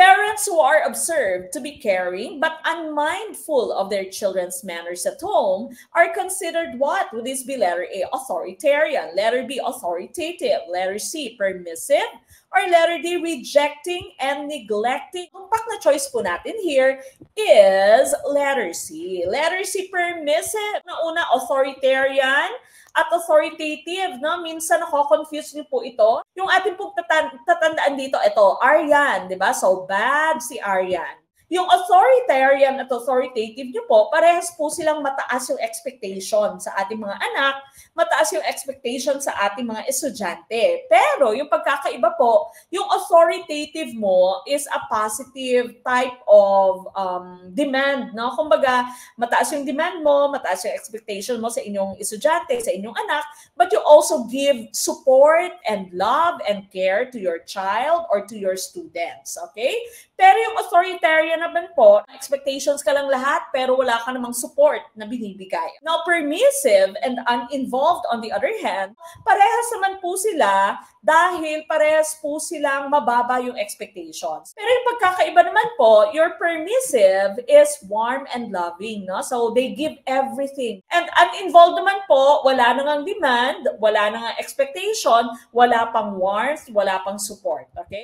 Parents who are observed to be caring but unmindful of their children's manners at home are considered what? Would this be letter A, authoritarian, letter B, authoritative, letter C, permissive, or letter D, rejecting and neglecting? Ang pak na choice po natin here is letter C. Letter C, permissive. Una, authoritarian at authoritative, no? Minsan nako-confuse niyo po ito. Yung ating pong tatandaan dito, ito, Aryan, di ba? So, bad si Aryan. Yung authoritarian at authoritative nyo po, parehas po silang mataas yung expectation sa ating mga anak, mataas yung expectation sa ating mga estudyante. Pero yung pagkakaiba po, yung authoritative mo is a positive type of demand, no? Kumbaga, mataas yung demand mo, mataas yung expectation mo sa inyong estudyante, sa inyong anak, but you also give support and love and care to your child or to your students, okay? Pero yung authoritarian naman po, expectations ka lang lahat pero wala ka namang support na binibigay. Now, permissive and uninvolved on the other hand, parehas naman po sila dahil parehas po silang mababa yung expectations. Pero yung pagkakaiba naman po, your permissive is warm and loving, no? So, they give everything. And uninvolved naman po, wala nang demand, wala nang expectation, wala pang warmth, wala pang support, okay?